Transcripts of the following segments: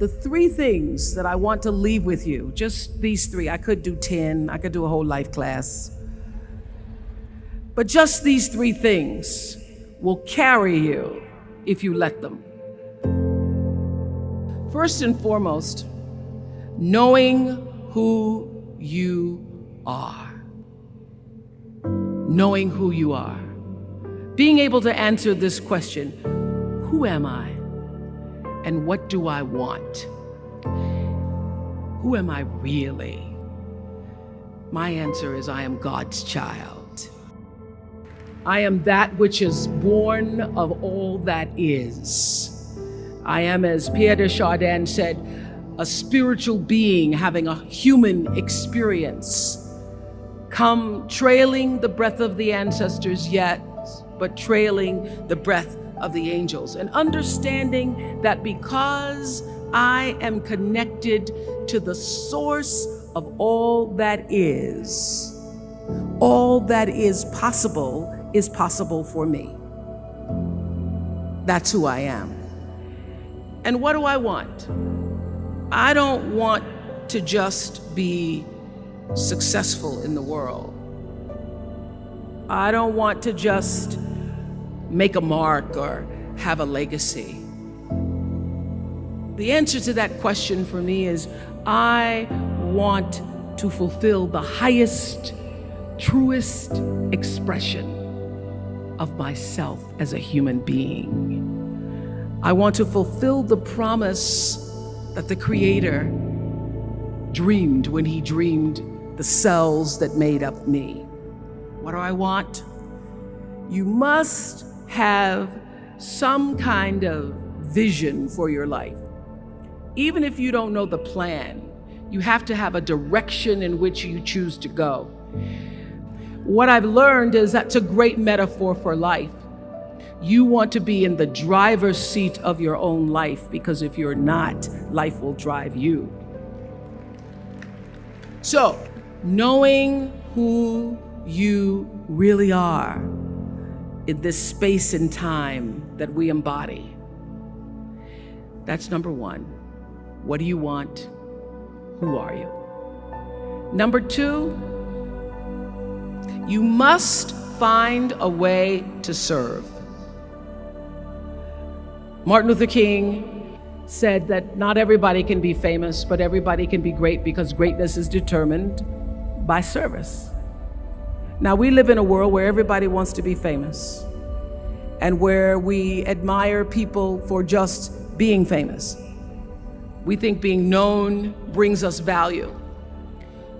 the three things that I want to leave with you, just these three. I could do 10, I could do a whole life class. But just these three things will carry you if you let them. First and foremost, knowing who you are. Knowing who you are. Being able to answer this question, who am I? And what do I want? Who am I really? My answer is I am God's child. I am that which is born of all that is. I am, as Pierre de Chardin said, a spiritual being having a human experience, come trailing the breath of the ancestors yet, but trailing the breath of the angels, and understanding that because I am connected to the source of all that is possible for me. That's who I am. And what do I want? I don't want to just be successful in the world. I don't want to just make a mark or have a legacy. The answer to that question for me is I want to fulfill the highest, truest expression of myself as a human being. I want to fulfill the promise that the Creator dreamed when He dreamed the cells that made up me. What do I want? You must have some kind of vision for your life. Even if you don't know the plan, you have to have a direction in which you choose to go. What I've learned is that's a great metaphor for life. You want to be in the driver's seat of your own life, because if you're not, life will drive you. So, knowing who you really are in this space and time that we embody. That's number one. What do you want? Who are you? Number two, you must find a way to serve. Martin Luther King said that not everybody can be famous, but everybody can be great, because greatness is determined by service. Now, we live in a world where everybody wants to be famous and where we admire people for just being famous. We think being known brings us value.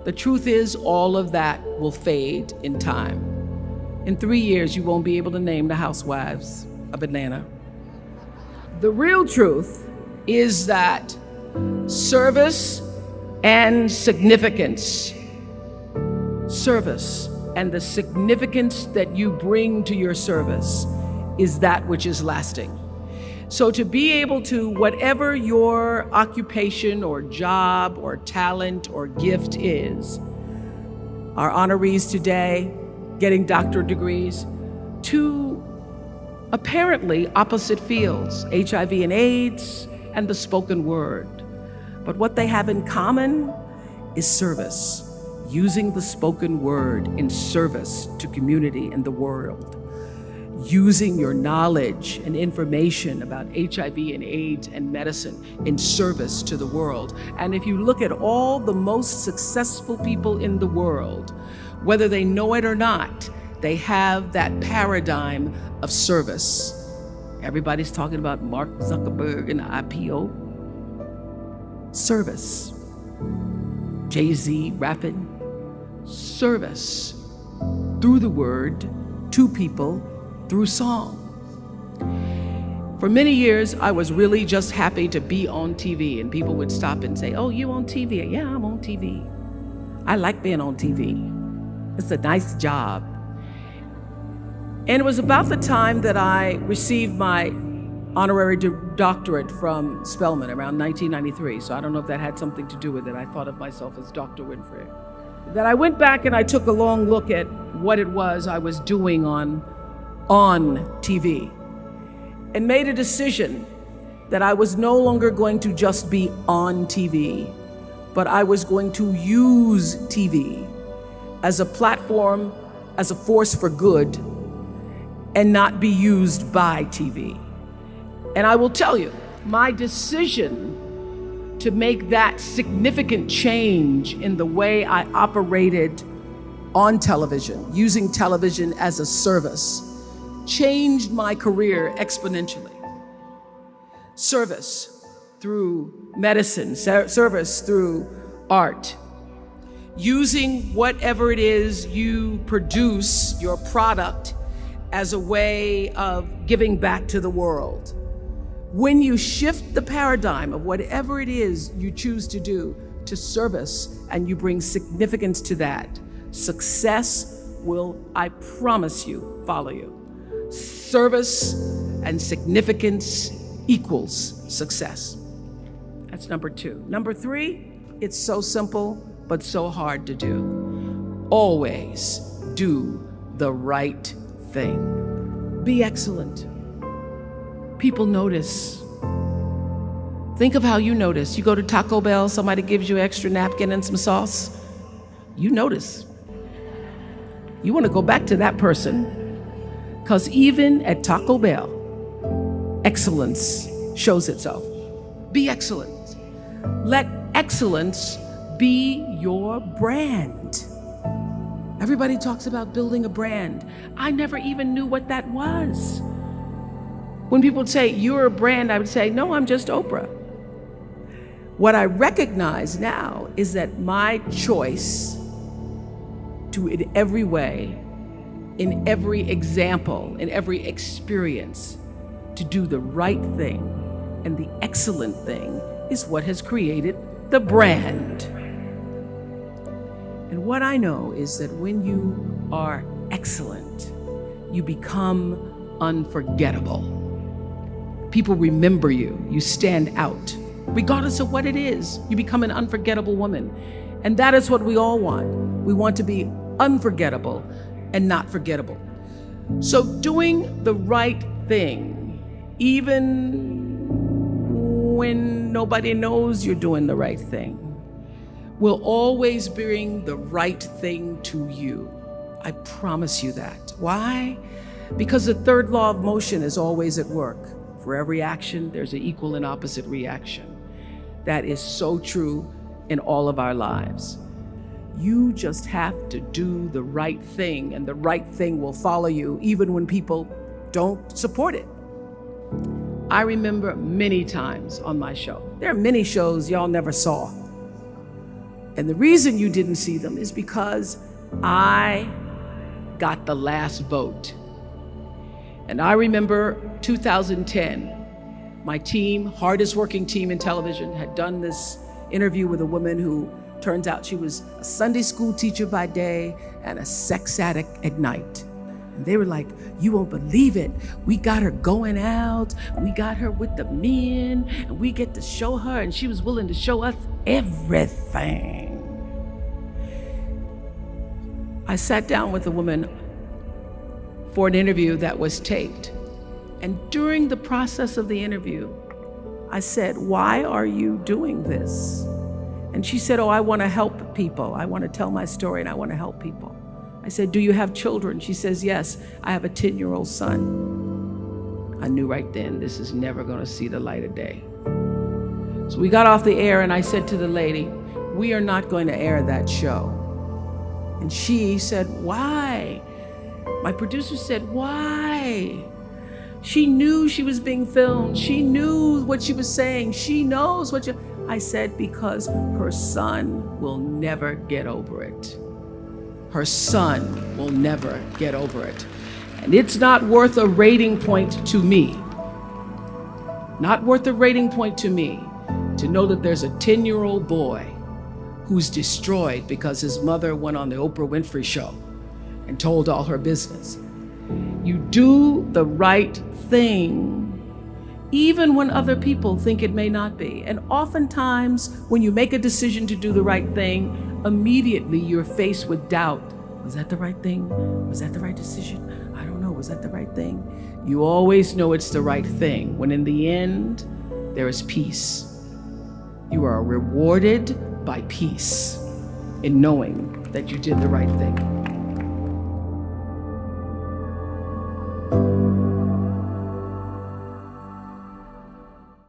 The truth is, all of that will fade in time. In 3 years, you won't be able to name the housewives of Atlanta. The real truth is that service and significance, service and the significance that you bring to your service is that which is lasting. So to be able to, whatever your occupation or job or talent or gift is, our honorees today getting doctorate degrees, to apparently opposite fields, HIV and AIDS and the spoken word. But what they have in common is service, using the spoken word in service to community and the world. Using your knowledge and information about HIV and AIDS and medicine in service to the world. And if you look at all the most successful people in the world, whether they know it or not, they have that paradigm of service. Everybody's talking about Mark Zuckerberg and IPO. Service. Jay-Z rapping. Service. Through the word, to people, through song. For many years, I was really just happy to be on TV, and people would stop and say, "Oh, you on TV?" "Yeah, I'm on TV. I like being on TV. It's a nice job." And it was about the time that I received my honorary doctorate from Spelman around 1993. So I don't know if that had something to do with it. I thought of myself as Dr. Winfrey. That I went back and I took a long look at what it was I was doing on TV, and made a decision that I was no longer going to just be on TV, but I was going to use TV as a platform, as a force for good, and not be used by TV. And I will tell you, my decision to make that significant change in the way I operated on television, using television as a service, changed my career exponentially. Service through medicine, service through art, using whatever it is you produce, your product, as a way of giving back to the world. When you shift the paradigm of whatever it is you choose to do to service, and you bring significance to that, success will, I promise you, follow you. Service and significance equals success. That's number 2. Number 3, it's so simple, but so hard to do. Always do the right thing. Be excellent. People notice. Think of how you notice. You go to Taco Bell, somebody gives you an extra napkin and some sauce. You notice. You want to go back to that person. Because even at Taco Bell, excellence shows itself. Be excellent. Let excellence be your brand. Everybody talks about building a brand. I never even knew what that was. When people say, you're a brand, I would say, no, I'm just Oprah. What I recognize now is that my choice to, in every way, in every example, in every experience, to do the right thing and the excellent thing is what has created the brand. And what I know is that when you are excellent, you become unforgettable. People remember you, you stand out. Regardless of what it is, you become an unforgettable woman. And that is what we all want. We want to be unforgettable and not forgettable. So doing the right thing, even when nobody knows you're doing the right thing, will always bring the right thing to you. I promise you that. Why? Because the third law of motion is always at work. For every action, there's an equal and opposite reaction. That is so true in all of our lives. You just have to do the right thing, and the right thing will follow you even when people don't support it. I remember many times on my show. There are many shows y'all never saw. And the reason you didn't see them is because I got the last vote. And I remember 2010, my team, hardest working team in television, had done this interview with a woman who turns out she was a Sunday school teacher by day and a sex addict at night. And they were like, you won't believe it. We got her going out, we got her with the men, and we get to show her, and she was willing to show us everything. I sat down with a woman for an interview that was taped. And during the process of the interview, I said, why are you doing this? And she said, oh, I want to help people. I want to tell my story and I want to help people. I said, do you have children? She says, yes, I have a 10-year-old son. I knew right then, this is never going to see the light of day. So we got off the air and I said to the lady, we are not going to air that show. And she said, why? My producer said, why? She knew she was being filmed. She knew what she was saying. She knows what I said, because her son will never get over it. Her son will never get over it. And it's not worth a rating point to me. Not worth a rating point to me to know that there's a 10-year-old boy who's destroyed because his mother went on the Oprah Winfrey show and told all her business. You do the right thing, even when other people think it may not be. And oftentimes, when you make a decision to do the right thing, immediately you're faced with doubt. Was that the right thing? Was that the right decision? I don't know, was that the right thing? You always know it's the right thing, when in the end, there is peace. You are rewarded by peace in knowing that you did the right thing.